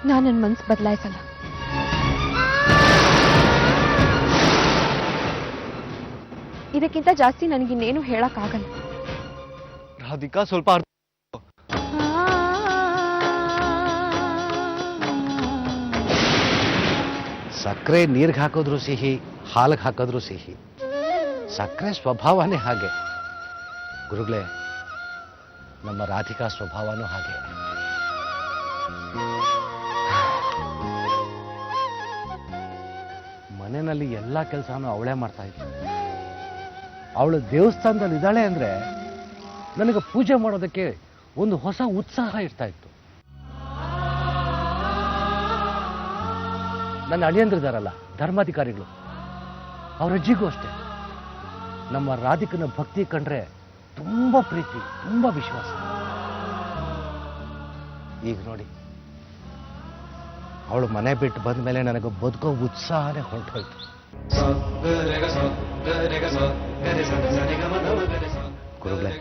ನಾನು ನನ್ನ ಮನಸ್ಸು ಬದಲಾಯಿಸಲ್ಲ. ಇದಕ್ಕಿಂತ ಜಾಸ್ತಿ ನನಗಿನ್ನೇನು ಹೇಳಕ್ಕಾಗಲ್ಲ. ರಾಧಿಕಾ, ಸ್ವಲ್ಪ ಸಕ್ಕರೆ ನೀರ್ಗೆ ಹಾಕಿದ್ರು ಸಿಹಿ, ಹಾಲಿಗೆ ಹಾಕಿದ್ರು ಸಿಹಿ. ಸಕ್ಕರೆ ಸ್ವಭಾವನೇ ಹಾಗೆ. ಗುರುಗಳೇ, ನಮ್ಮ ರಾಧಿಕಾ ಸ್ವಭಾವನೂ ಹಾಗೆ. ಮನೆಯಲ್ಲಿ ಎಲ್ಲ ಕೆಲಸನೂ ಅವಳೇ ಮಾಡ್ತಾ ಇದ್ಳು. ಅವಳು ದೇವಸ್ಥಾನದಲ್ಲಿ ಇದ್ದಾಳೆ ಅಂದ್ರೆ ನನಗೆ ಪೂಜೆ ಮಾಡೋದಕ್ಕೆ ಒಂದು ಹೊಸ ಉತ್ಸಾಹ ಇರ್ತಾ ಇತ್ತು. ನನ್ನ ಅಳಿಯಂದ್ರಿದಾರಲ್ಲ, ಧರ್ಮಾಧಿಕಾರಿಗಳು, ಅವ್ರ ಅಜ್ಜಿಗೂ ಅಷ್ಟೇ ನಮ್ಮ ರಾಧಿಕನ ಭಕ್ತಿ ಕಂಡ್ರೆ ತುಂಬಾ ಪ್ರೀತಿ, ತುಂಬಾ ವಿಶ್ವಾಸ. ಈಗ ನೋಡಿ, ಅವಳು ಮನೆ ಬಿಟ್ಟು ಬಂದ ಮೇಲೆ ನನಗೆ ಬದುಕೋ ಉತ್ಸಾಹನೇ ಹೊರಟೋಯ್ತು. ಗುರುಗಳೇ,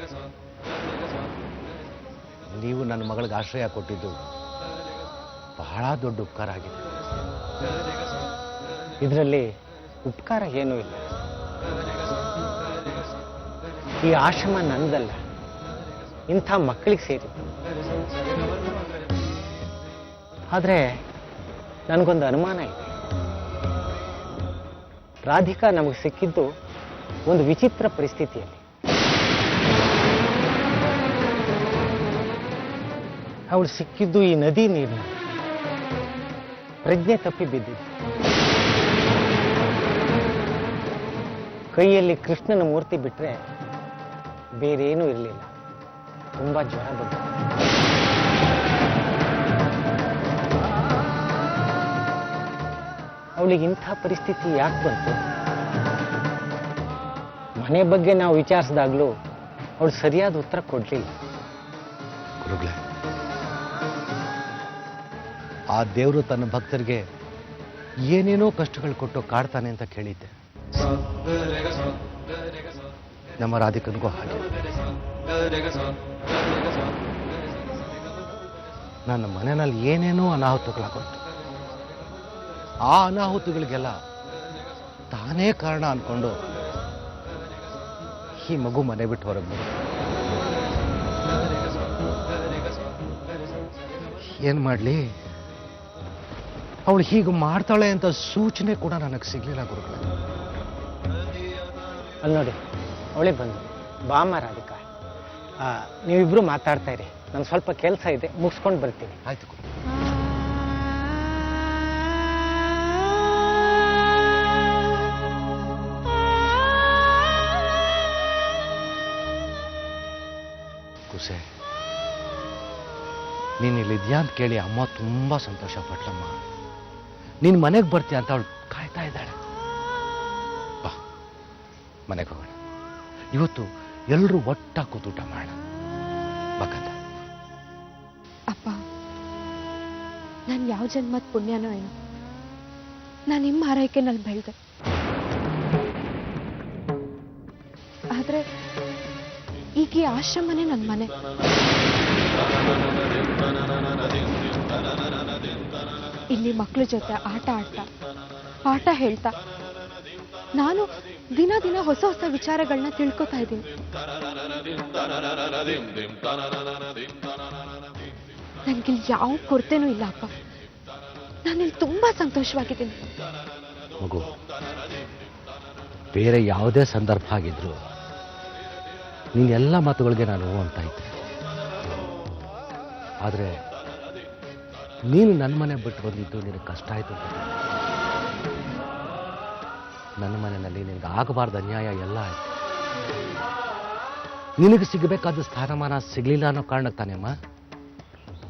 ನೀವು ನನ್ನ ಮಗಳಿಗೆ ಆಶ್ರಯ ಕೊಟ್ಟಿದ್ದು ಬಹಳ ದೊಡ್ಡ ಉಪಕಾರ ಆಗಿದೆ. ಇದರಲ್ಲಿ ಉಪಕಾರ ಏನೂ ಇಲ್ಲ. ಈ ಆಶ್ರಮ ನಂದಲ್ಲ, ಇಂಥ ಮಕ್ಕಳಿಗೆ ಸೇರಿದ್ದು. ಆದರೆ ನನಗೊಂದು ಅನುಮಾನ ಇದೆ. ರಾಧಿಕಾ ನಮಗೆ ಸಿಕ್ಕಿದ್ದು ಒಂದು ವಿಚಿತ್ರ ಪರಿಸ್ಥಿತಿಯಲ್ಲಿ. ಅವಳು ಸಿಕ್ಕಿದ್ದು ಈ ನದಿ ನೀರಿನ ಪ್ರಜ್ಞೆ ತಪ್ಪಿ ಬಿದ್ದಿದ್ದು. ಕೈಯಲ್ಲಿ ಕೃಷ್ಣನ ಮೂರ್ತಿ ಬಿಟ್ರೆ ಬೇರೇನೂ ಇರಲಿಲ್ಲ. ತುಂಬಾ ಜ್ವರ ಬಂತು. ಅವಳಿಗೆ ಇಂಥ ಪರಿಸ್ಥಿತಿ ಯಾಕೆ ಬಂತು? ಮನೆ ಬಗ್ಗೆ ನಾವು ವಿಚಾರಿಸಿದಾಗಲೂ ಅವಳು ಸರಿಯಾದ ಉತ್ತರ ಕೊಡ್ಲಿಲ್ಲ. ಗುರುಗಳೇ, ಆ ದೇವರು ತನ್ನ ಭಕ್ತರಿಗೆ ಏನೇನೋ ಕಷ್ಟಗಳು ಕೊಟ್ಟು ಕಾಡ್ತಾನೆ ಅಂತ ಕೇಳಿದ್ದೆ. ನಮ್ಮ ರಾಧಿಕನಿಗೂ ಹಾಗೆ. ನನ್ನ ಮನೆಯಲ್ಲಿ ಏನೇನೋ ಅನಾಹುತಗಳಾಗೋಯ್ತು. ಆ ಅನಾಹುತಗಳಿಗೆಲ್ಲ ತಾನೇ ಕಾರಣ ಅನ್ಕೊಂಡು ಈ ಮಗು ಮನೆ ಬಿಟ್ಟು ಹೊರಗೆ ಬಂದು ಏನ್ ಮಾಡ್ಲಿ, ಅವಳು ಹೀಗೆ ಮಾಡ್ತಾಳೆ ಅಂತ ಸೂಚನೆ ಕೂಡ ನನಗೆ ಸಿಗ್ಲಿಲ್ಲ ಗುರುಗಳೇ. ಅಲ್ಲಿ ನೋಡಿ, ಅವಳೇ ಬಂದು. ಬಾಮ ರಾಧಿಕಾ, ನೀವಿಬ್ರು ಮಾತಾಡ್ತಾ ಇರಿ. ನಂಗೆ ಸ್ವಲ್ಪ ಕೆಲಸ ಇದೆ, ಮುಗಿಸ್ಕೊಂಡು ಬರ್ತೀನಿ. ಆಯ್ತು ಗುರು. ಕುಸೆ, ನೀನ್ ಇಲ್ಲಿದ್ಯಾ ಅಂತ ಕೇಳಿ ಅಮ್ಮ ತುಂಬಾ ಸಂತೋಷ ಪಟ್ಲಮ್ಮ. ನೀನ್ ಮನೆಗೆ ಬರ್ತೀಯ ಅಂತ ಅವಳು ಕಾಯ್ತಾ ಇದ್ದಾಳೆ. ಬಾ, ಮನೆಗೆ ಹೋಗೋಣ. ಇವತ್ತು ಎಲ್ಲರೂ ಒಟ್ಟಾಗಿ ಕೂತೂಟ ಮಾಡೋಣ. ಬಕಂತ. ಅಪ್ಪ, ನಾನು ಯಾವ ಜನ್ಮದ ಪುಣ್ಯನೋ ಏನೋ, ನಾನು ನಿಮ್ಮ ಆರೈಕೆನಲ್ಲಿ ಬೆಳೆದೆ. ಆದ್ರೆ ಈಗ ಈ ಆಶ್ರಮನೇ ನನ್ನ ಮನೆ. ಇಲ್ಲಿ ಮಕ್ಕಳ ಜೊತೆ ಆಟ ಆಡ್ತಾ, ಪಾಠ ಹೇಳ್ತಾ ನಾನು ದಿನ ದಿನ ಹೊಸ ಹೊಸ ವಿಚಾರಗಳನ್ನ ತಿಳ್ಕೊತಾ ಇದ್ದೀನಿ. ನನಗಿಲ್ಲಿ ಯಾವ ಕೊರತೆನೂ ಇಲ್ಲ ಅಪ್ಪ. ನಾನಿಲ್ಲಿ ತುಂಬಾ ಸಂತೋಷವಾಗಿದ್ದೀನಿ. ಮಗು, ಬೇರೆ ಯಾವುದೇ ಸಂದರ್ಭ ಆಗಿದ್ರು ನೀನ್ ಎಲ್ಲ ಮಾತುಗಳಿಗೆ ನಾನು ಅಂತ ಇದ್ದೆ. ಆದ್ರೆ ನೀನು ನನ್ನ ಮನೆ ಬಿಟ್ಟು ಬಂದಿದ್ದು ನಿನಗೆ ಕಷ್ಟ ಆಯ್ತು. ನನ್ನ ಮನೆಯಲ್ಲಿ ನಿನಗೆ ಆಗಬಾರ್ದು ಅನ್ಯಾಯ ಎಲ್ಲ ಆಯ್ತು. ನಿನಗೆ ಸಿಗಬೇಕಾದ ಸ್ಥಾನಮಾನ ಸಿಗ್ಲಿಲ್ಲ ಅನ್ನೋ ಕಾರಣಕ್ಕೆ ತಾನೇ ಅಮ್ಮ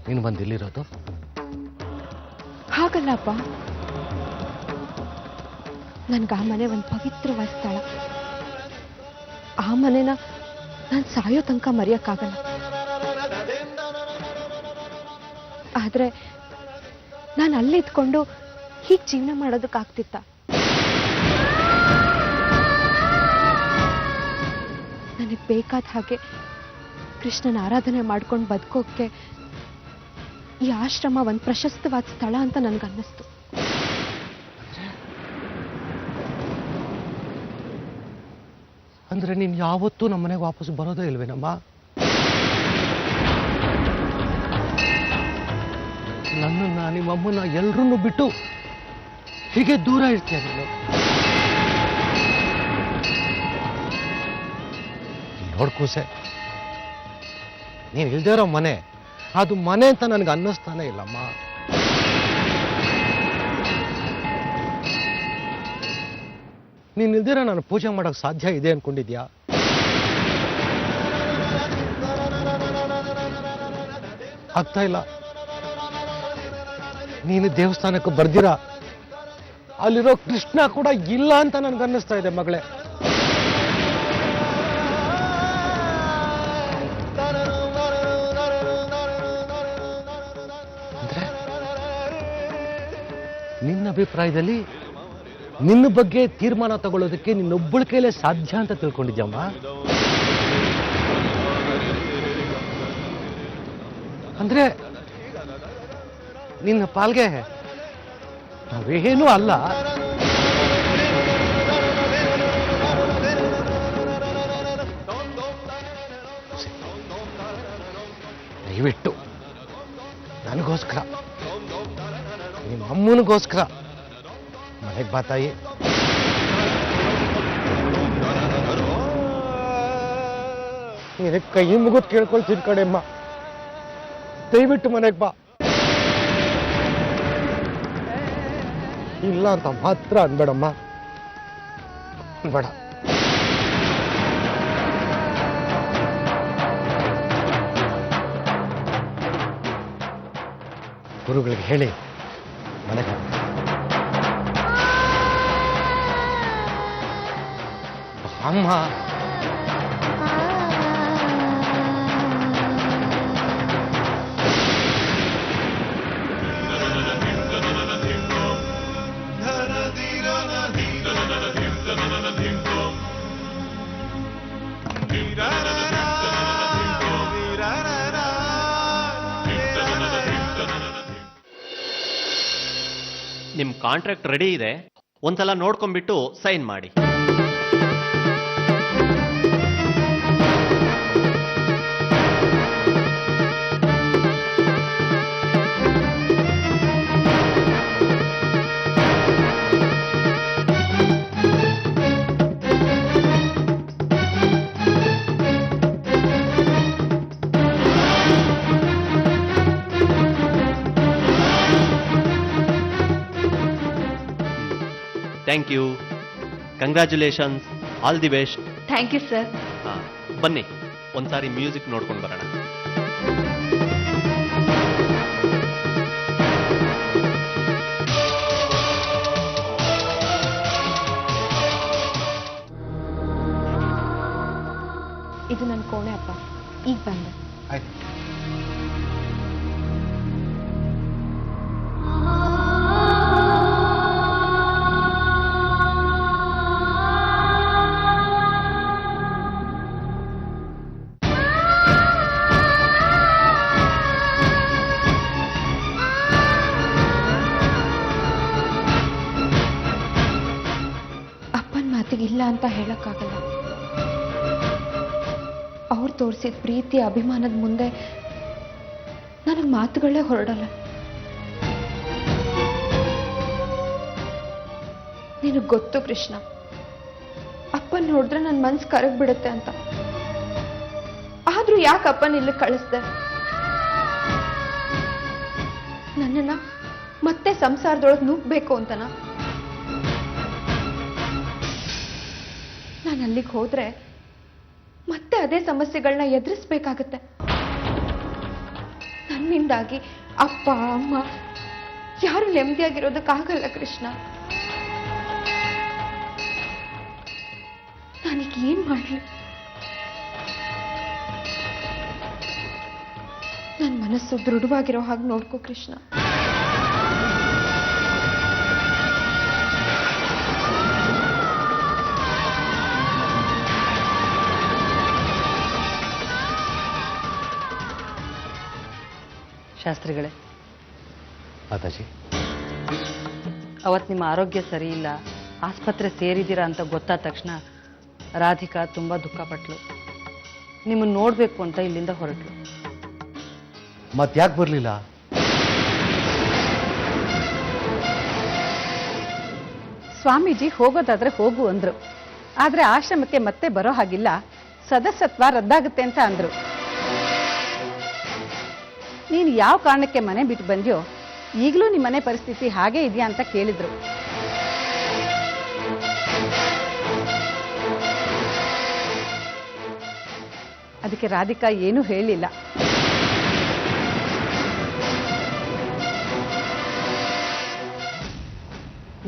ನೀನು ಬಂದು ಇಲ್ಲಿರೋದು? ಹಾಗಲ್ಲಪ್ಪ, ನನ್ಗೆ ಆ ಮನೆ ಒಂದು ಪವಿತ್ರವಾದ ಸ್ಥಳ. ಆ ಮನೆನ ನಾನು ಸಾಯೋ ತನಕ ಮರೆಯಕ್ಕಾಗಲ್ಲ. ಆದ್ರೆ ನಾನು ಅಲ್ಲಿದ್ಕೊಂಡು ಹೀಗೆ ಜೀವನ ಮಾಡೋದಕ್ಕಾಗ್ತಿತ್ತ? ನನಗೆ ಬೇಕಾದ ಹಾಗೆ ಕೃಷ್ಣನ ಆರಾಧನೆ ಮಾಡ್ಕೊಂಡು ಬದುಕೋಕ್ಕೆ ಈ ಆಶ್ರಮ ಒಂದು ಪ್ರಶಸ್ತವಾದ ಸ್ಥಳ ಅಂತ ನನಗನ್ನಿಸ್ತು. ಅಂದ್ರೆ ನೀನು ಯಾವತ್ತೂ ನಮ್ಮ ಮನೆಗೆ ವಾಪಸ್ ಬರೋದೇ ಇಲ್ವೇನಮ್ಮ? ನನ್ನನ್ನ ನಿಮ್ಮಮ್ಮನ ಎಲ್ರನ್ನೂ ಬಿಟ್ಟು ಹೀಗೆ ದೂರ ಇರ್ತೀಯ ನೀನು? ನೋಡ್ಕೂಸೆ, ನೀನು ಇಲ್ದೇ ಇರೋ ಮನೆ ಅದು ಮನೆ ಅಂತ ನನಗೆ ಅನ್ನಿಸ್ತಾನೆ ಇಲ್ಲಮ್ಮ. ನೀನು ಇಲ್ದಿರ ನಾನು ಪೂಜೆ ಮಾಡೋಕೆ ಸಾಧ್ಯ ಇದೆ ಅನ್ಕೊಂಡಿದ್ಯಾ? ಆಗ್ತಾ ಇಲ್ಲ. ನೀನು ದೇವಸ್ಥಾನಕ್ಕೆ ಬರ್ದಿರ ಅಲ್ಲಿರೋ ಕೃಷ್ಣ ಕೂಡ ಇಲ್ಲ ಅಂತ ನನ್ಗನ್ನಿಸ್ತಾ ಇದೆ ಮಗಳೇ. ಅಂದ್ರೆ ನಿನ್ನ ಅಭಿಪ್ರಾಯದಲ್ಲಿ ನಿನ್ನ ಬಗ್ಗೆ ತೀರ್ಮಾನ ತಗೊಳ್ಳೋದಕ್ಕೆ ನಿನ್ನೊಬ್ಬಳ ಕೈಲೇ ಸಾಧ್ಯ ಅಂತ ತಿಳ್ಕೊಂಡಿದ್ಯಮ್ಮ? ಅಂದ್ರೆ ನಿನ್ನ ಪಾಲ್ಗೆ ನಾವೇನೂ ಅಲ್ಲ. ದಯವಿಟ್ಟು ನನಗೋಸ್ಕರ, ನಿಮ್ಮ ಅಮ್ಮನಿಗೋಸ್ಕರ ಮನೆಗೆ ಬಾ ತಾಯಿ. ನಿನಗೆ ಕೈ ಮುಗಿದು ಕೇಳ್ಕೊಳ್ತೀನಿ ಕಡೆಮ್ಮ, ದಯವಿಟ್ಟು ಮನೆಗೆ ಬಾ. ಇಲ್ಲ ಅಂತ ಮಾತ್ರ ಅನ್ಬೇಡಮ್ಮ, ಅನ್ಬೇಡ. ಗುರುಗಳಿಗೆ ಹೇಳಿ ಮನೆಗೆ ಅಮ್ಮ. ನಿಮ್ ಕಾಂಟ್ರಾಕ್ಟ್ ರೆಡಿ ಇದೆ, ಒಂದ್ಸಲ ನೋಡ್ಕೊಂಡ್ಬಿಟ್ಟು ಸೈನ್ ಮಾಡಿ. Thank you, congratulations, all the best. Thank you sir. ಬನ್ನಿ ಒಂದ್ಸಾರಿ ಮ್ಯೂಸಿಕ್ ನೋಡ್ಕೊಂಡು ಬರೋಣ. ಇದು ನನ್ನ ಕೋಣೆ ಅಪ್ಪ, ಈಗ ಬಂದೆ. ಆಯ್ತು. ಇಲ್ಲ ಅಂತ ಹೇಳಕ್ಕಾಗಲ್ಲ. ಅವ್ರು ತೋರಿಸಿದ ಪ್ರೀತಿ ಅಭಿಮಾನದ ಮುಂದೆ ನನಗೆ ಮಾತುಗಳೇ ಹೊರಡಲ್ಲ. ನಿನಗೆ ಗೊತ್ತು ಕೃಷ್ಣ, ಅಪ್ಪನ್ ನೋಡಿದ್ರೆ ನನ್ನ ಮನ್ಸು ಕರಗ್ಬಿಡುತ್ತೆ ಅಂತ. ಆದ್ರೂ ಯಾಕೆ ಅಪ್ಪನ ಇಲ್ಲಿ ಕಳಿಸ್ದೆ? ನನ್ನನ್ನ ಮತ್ತೆ ಸಂಸಾರದೊಳಗೆ ನುಗ್ಬೇಕು ಅಂತನಾ? ನಾನು ಅಲ್ಲಿಗೆ ಹೋದ್ರೆ ಮತ್ತೆ ಅದೇ ಸಮಸ್ಯೆಗಳನ್ನ ಎದುರಿಸ್ಬೇಕಾಗತ್ತೆ. ನನ್ನಿಂದಾಗಿ ಅಪ್ಪ ಅಮ್ಮ ಯಾರು ನೆಮ್ಮದಿಯಾಗಿರೋದಕ್ಕಾಗಲ್ಲ ಕೃಷ್ಣ. ನಾನೀಗ ಏನ್ ಮಾಡ್ಲಿ? ನನ್ನ ಮನಸ್ಸು ದೃಢವಾಗಿರೋ ಹಾಗೆ ನೋಡ್ಕೋ ಕೃಷ್ಣ. ಶಾಸ್ತ್ರಿಗಳೇ, ಮಾತಾಜಿ, ಅವತ್ತು ನಿಮ್ಮ ಆರೋಗ್ಯ ಸರಿ ಇಲ್ಲ, ಆಸ್ಪತ್ರೆ ಸೇರಿದ್ದೀರಾ ಅಂತ ಗೊತ್ತಾದ ತಕ್ಷಣ ರಾಧಿಕಾ ತುಂಬ ದುಃಖಪಟ್ಲು. ನಿಮ್ಮನ್ನು ನೋಡಬೇಕು ಅಂತ ಇಲ್ಲಿಂದ ಹೊರಟಳು. ಮತ್ತ್ಯಾಕೆ ಬರಲಿಲ್ಲ? ಸ್ವಾಮೀಜಿ ಹೋಗೋದಾದ್ರೆ ಹೋಗು ಅಂದ್ರು. ಆದ್ರೆ ಆಶ್ರಮಕ್ಕೆ ಮತ್ತೆ ಬರೋ ಹಾಗಿಲ್ಲ, ಸದಸ್ಯತ್ವ ರದ್ದಾಗುತ್ತೆ ಅಂತ ಅಂದ್ರು. ನೀನು ಯಾವ ಕಾರಣಕ್ಕೆ ಮನೆ ಬಿಟ್ಟು ಬಂದ್ಯೋ, ಈಗಲೂ ನಿಮ್ಮ ಮನೆ ಪರಿಸ್ಥಿತಿ ಹಾಗೇ ಇದೆಯಾ ಅಂತ ಕೇಳಿದ್ರು. ಅದಕ್ಕೆ ರಾಧಿಕಾ ಏನೂ ಹೇಳಿಲ್ಲ.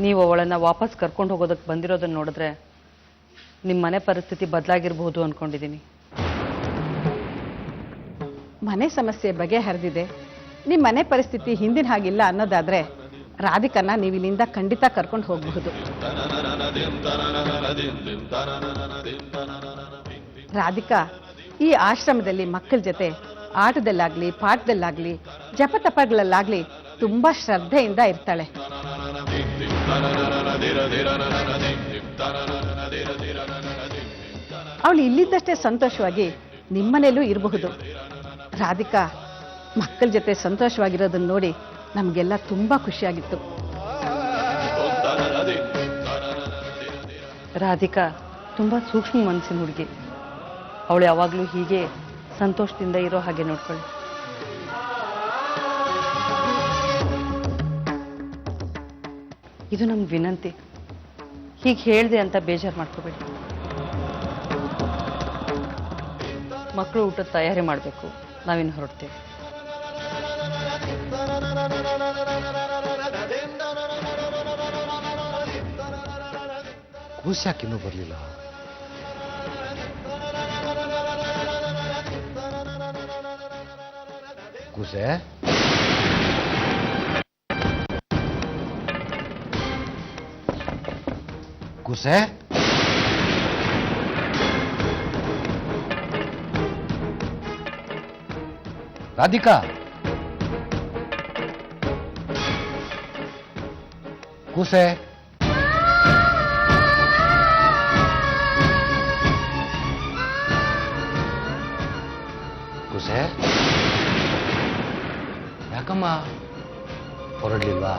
ನೀವು ಅವಳನ್ನು ವಾಪಸ್ ಕರ್ಕೊಂಡು ಹೋಗೋದಕ್ಕೆ ಬಂದಿರೋದನ್ನು ನೋಡಿದ್ರೆ ನಿಮ್ಮ ಮನೆ ಪರಿಸ್ಥಿತಿ ಬದಲಾಗಿರ್ಬೋದು ಅಂದ್ಕೊಂಡಿದ್ದೀನಿ. ಮನೆ ಸಮಸ್ಯೆ ಬಗೆಹರಿದಿದೆ, ನಿಮ್ಮ ಮನೆ ಪರಿಸ್ಥಿತಿ ಹಿಂದಿನ ಹಾಗಿಲ್ಲ ಅನ್ನೋದಾದ್ರೆ ರಾಧಿಕನ್ನ ನೀವು ಇಲ್ಲಿಂದ ಖಂಡಿತ ಕರ್ಕೊಂಡು ಹೋಗಬಹುದು. ರಾಧಿಕಾ ಈ ಆಶ್ರಮದಲ್ಲಿ ಮಕ್ಕಳ ಜೊತೆ ಆಟದಲ್ಲಾಗ್ಲಿ ಪಾಠದಲ್ಲಾಗ್ಲಿ ಜಪತಪಗಳಲ್ಲಾಗ್ಲಿ ತುಂಬಾ ಶ್ರದ್ಧೆಯಿಂದ ಇರ್ತಾಳೆ. ಅವಳು ಇಲ್ಲಿದ್ದಷ್ಟೇ ಸಂತೋಷವಾಗಿ ನಿಮ್ಮನೇಲೂ ಇರಬಹುದು. ರಾಧಿಕಾ ಮಕ್ಕಳ ಜೊತೆ ಸಂತೋಷವಾಗಿರೋದನ್ನ ನೋಡಿ ನಮಗೆಲ್ಲ ತುಂಬಾ ಖುಷಿಯಾಗಿತ್ತು. ರಾಧಿಕಾ ತುಂಬ ಸೂಕ್ಷ್ಮ ಮನಸ್ಸಿನ ಹುಡುಗಿ. ಅವಳು ಯಾವಾಗಲೂ ಹೀಗೆ ಸಂತೋಷದಿಂದ ಇರೋ ಹಾಗೆ ನೋಡ್ಕೊಳ್ಳಿ. ಇದು ನಮ್ಮ ವಿನಂತಿ. ಹೀಗೆ ಹೇಳಿದೆ ಅಂತ ಬೇಜಾರು ಮಾಡ್ಕೋಬೇಡಿ. ಮಕ್ಕಳು ಊಟದ ತಯಾರಿ ಮಾಡಬೇಕು, ನಾವಿನ್ನು ಹೊರಡ್ತೇವೆ. ಕೂಸ್ಯಾಕೆ ಇನ್ನೂ ಬರಲಿಲ್ಲ? ಕೂಸೆ, ಕೂಸೆ, ರಾಧಿಕಾ, ಕೂಸೆ, ಕೂಸೆ, ಯಾಕಮ್ಮ ಹೊರಡ್ಲಿಲ್ವಾ?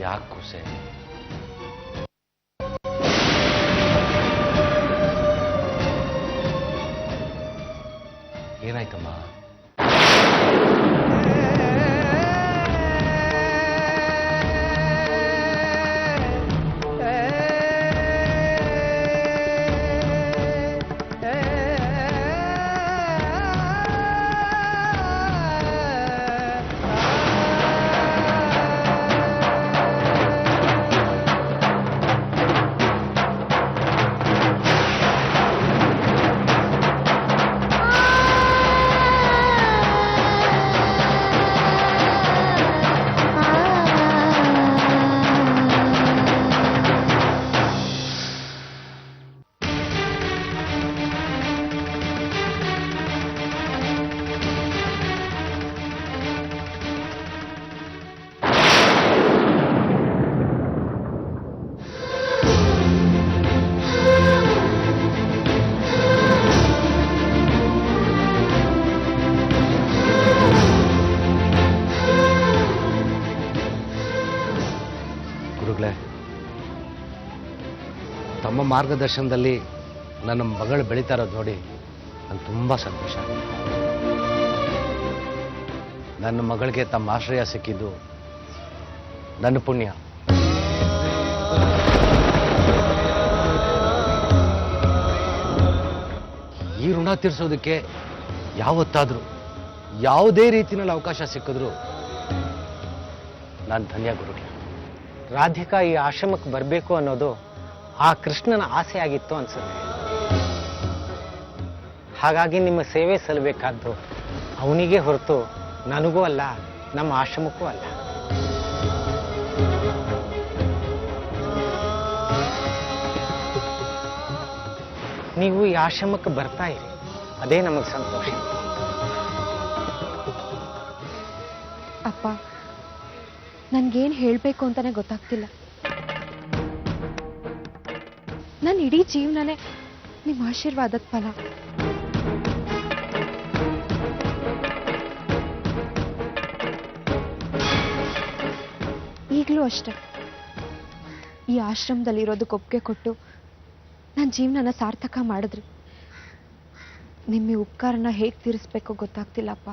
ಯಾಕೆ ಕೂಸೆ? ಏನಾಯ್ತಮ್ಮ? ಗುರುಗಳೇ, ತಮ್ಮ ಮಾರ್ಗದರ್ಶನದಲ್ಲಿ ನನ್ನ ಮಗಳು ಬೆಳೀತಾ ಇರೋದು ನೋಡಿ ನಂಗೆ ತುಂಬ ಸಂತೋಷ. ನನ್ನ ಮಗಳಿಗೆ ತಮ್ಮ ಆಶ್ರಯ ಸಿಕ್ಕಿದ್ದು ನನ್ನ ಪುಣ್ಯ. ಈ ಋಣ ತೀರಿಸೋದಕ್ಕೆ ಯಾವತ್ತಾದರೂ ಯಾವುದೇ ರೀತಿಯಲ್ಲಿ ಅವಕಾಶ ಸಿಕ್ಕಿದ್ರು ನಾನು ಧನ್ಯ ಗುರುಗಳೇ. ರಾಧಿಕಾ ಈ ಆಶ್ರಮಕ್ಕೆ ಬರಬೇಕು ಅನ್ನೋದು ಆ ಕೃಷ್ಣನ ಆಸೆ ಆಗಿತ್ತು ಅನ್ಸುತ್ತೆ. ಹಾಗಾಗಿ ನಿಮ್ಮ ಸೇವೆ ಸಲ್ಲಬೇಕಾದ್ದು ಅವನಿಗೆ ಹೊರತು ನನಗೂ ಅಲ್ಲ, ನಮ್ಮ ಆಶ್ರಮಕ್ಕೂ ಅಲ್ಲ. ನೀವು ಈ ಆಶ್ರಮಕ್ಕೆ ಬರ್ತಾ ಇರಿ. ಅದೇ ನಮಗೆ ಸಂತೋಷ. ಅಪ್ಪ, ನನ್ಗೇನು ಹೇಳಬೇಕು ಅಂತಾನೆ ಗೊತ್ತಾಗ್ತಿಲ್ಲ. ನನ್ನ ಇಡೀ ಜೀವನನೇ ನಿಮ್ಮ ಆಶೀರ್ವಾದದ ಫಲ. ಈಗಲೂ ಅಷ್ಟೆ, ಈ ಆಶ್ರಮದಲ್ಲಿರೋದಕ್ಕೆ ಒಪ್ಪಿಗೆ ಕೊಟ್ಟು ನನ್ನ ಜೀವನನ ಸಾರ್ಥಕ ಮಾಡಿದ್ರಿ. ನಿಮ್ಮ ಈ ಉಪಕಾರನ ಹೇಗೆ ತೀರಿಸ್ಬೇಕೋ ಗೊತ್ತಾಗ್ತಿಲ್ಲಪ್ಪ.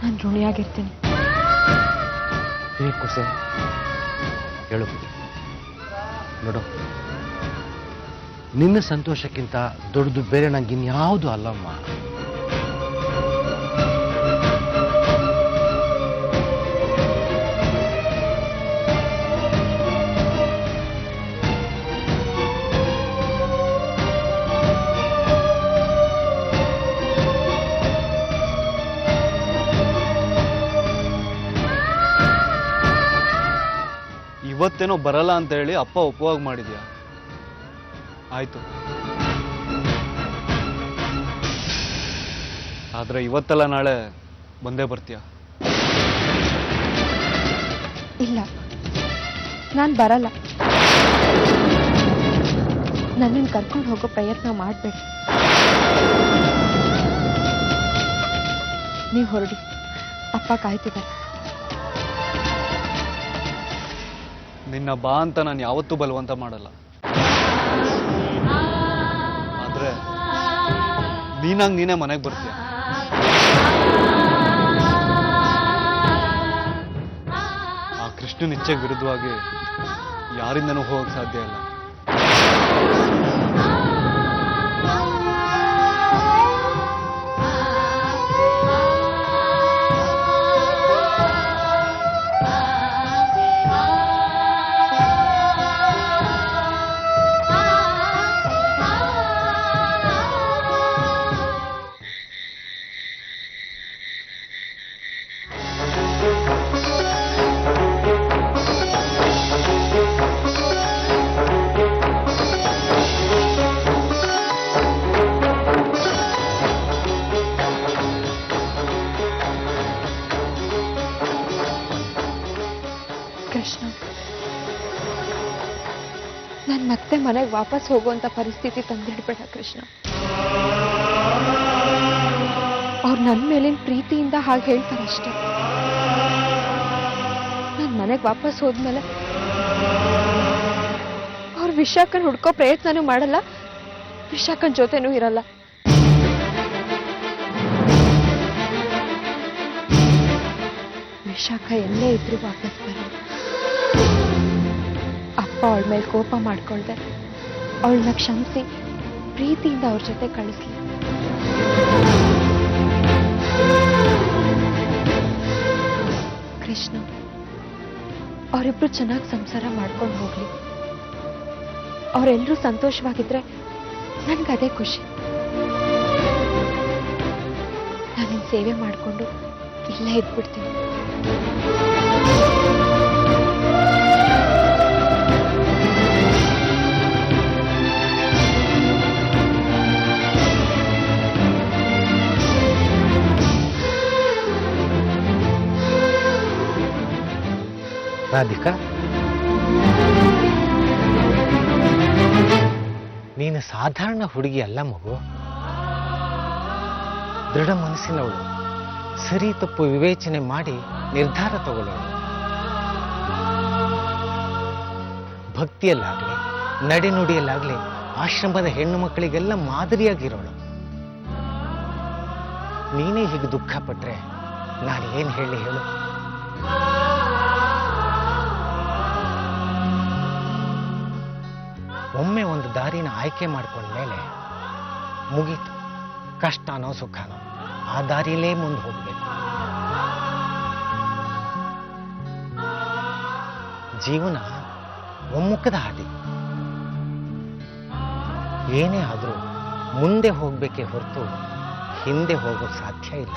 ನಾನು ಋಣಿಯಾಗಿರ್ತೀನಿ. ಏ ಕುಸೆ, ಹೇಳು. ನೋಡು, ನಿನ್ನ ಸಂತೋಷಕ್ಕಿಂತ ದೊಡ್ಡದು ಬೇರೆ ನಂಗೆ ಇನ್ಯಾವುದು ಅಲ್ಲಮ್ಮ. ಇವತ್ತೇನೋ ಬರಲ್ಲ ಅಂತ ಹೇಳಿ ಅಪ್ಪ ಒಪ್ಪುವಾಗ ಮಾಡಿದ್ಯಾ? ಆಯ್ತು, ಆದ್ರೆ ಇವತ್ತಲ್ಲ ನಾಳೆ ಬಂದೇ ಬರ್ತೀಯ? ಇಲ್ಲ, ನಾನು ಬರಲ್ಲ. ನನ್ನನ್ನು ಕರ್ಕೊಂಡು ಹೋಗೋ ಪ್ರಯತ್ನ ಮಾಡಬೇಡಿ. ನೀವು ಹೊರಡಿ, ಅಪ್ಪ ಕಾಯ್ತಿದ್ದಾರೆ. ನಿನ್ನ ಬಾ ಅಂತ ನಾನು ಯಾವತ್ತೂ ಬಲವಂತ ಮಾಡಲ್ಲ. ಆದ್ರೆ ನೀನಾಗ್ ನೀನೇ ಮನೆಗೆ ಬರ್ತೀಯ. ಆ ಕೃಷ್ಣನ ಇಚ್ಛೆಗೆ ವಿರುದ್ಧವಾಗಿ ಯಾರಿಂದನೂ ಹೋಗಕ್ ಸಾಧ್ಯ ಇಲ್ಲ. ಕೃಷ್ಣ, ನಾನು ಮತ್ತೆ ಮನೆಗೆ ವಾಪಸ್ ಹೋಗುವಂತ ಪರಿಸ್ಥಿತಿ ತಂದಿಡ್ಬೇಡ ಕೃಷ್ಣ. ಅವ್ರು ನನ್ನ ಮೇಲಿನ ಪ್ರೀತಿಯಿಂದ ಹಾಗೆ ಹೇಳ್ತಾರಷ್ಟೆ. ನಾನು ಮನೆಗೆ ವಾಪಸ್ ಹೋದ್ಮೇಲೆ ಅವ್ರ ವಿಶಾಖನ್ ಹುಡ್ಕೋ ಪ್ರಯತ್ನನೂ ಮಾಡಲ್ಲ, ವಿಶಾಖನ್ ಜೊತೆನೂ ಇರಲ್ಲ. ವಿಶಾಖ ಎಲ್ಲೇ ಇದ್ರೂ ವಾಪಸ್ ಬರಲ್ಲ. ಅಪ್ಪ ಅವಳ ಮೇಲೆ ಕೋಪ ಮಾಡ್ಕೊಳ್ದೆ ಅವಳನ್ನ ಕ್ಷಮಿಸಿ ಪ್ರೀತಿಯಿಂದ ಅವ್ರ ಜೊತೆ ಕಳಿಸ್ಲಿ. ಕೃಷ್ಣ, ಅವರಿಬ್ರು ಚೆನ್ನಾಗಿ ಸಂಸಾರ ಮಾಡ್ಕೊಂಡು ಹೋಗ್ಲಿ. ಅವರೆಲ್ಲರೂ ಸಂತೋಷವಾಗಿದ್ರೆ ನನ್ಗದೇ ಖುಷಿ. ನಾನಿನ್ ಸೇವೆ ಮಾಡಿಕೊಂಡು ಇಲ್ಲೇ ಇದ್ಬಿಡ್ತೀನಿ. ರಾಧಿಕಾ, ನೀನು ಸಾಧಾರಣ ಹುಡುಗಿ ಅಲ್ಲ ಮಗು. ದೃಢ ಮನಸ್ಸಿನವಳು, ಸರಿ ತಪ್ಪು ವಿವೇಚನೆ ಮಾಡಿ ನಿರ್ಧಾರ ತಗೊಳ್ಳೋಳು. ಭಕ್ತಿಯಲ್ಲಾಗ್ಲಿ ನಡೆನುಡಿಯಲ್ಲಾಗ್ಲಿ ಆಶ್ರಮದ ಹೆಣ್ಣು ಮಕ್ಕಳಿಗೆಲ್ಲ ಮಾದರಿಯಾಗಿರೋಳು. ನೀನೇ ಹೀಗೆ ದುಃಖ ಪಟ್ರೆ ನಾನು ಏನ್ ಹೇಳಿ ಹೇಳು? ಒಮ್ಮೆ ಒಂದು ದಾರಿನ ಆಯ್ಕೆ ಮಾಡ್ಕೊಂಡ್ಮೇಲೆ ಮುಗೀತು. ಕಷ್ಟನೋ ಸುಖನೋ ಆ ದಾರಿಯಲ್ಲೇ ಮುಂದೆ ಹೋಗ್ಬೇಕು. ಜೀವನ ಒಮ್ಮುಖದ ಹಾದಿ. ಏನೇ ಆದರೂ ಮುಂದೆ ಹೋಗ್ಬೇಕೇ ಹೊರತು ಹಿಂದೆ ಹೋಗೋಕೆ ಸಾಧ್ಯ ಇಲ್ಲ.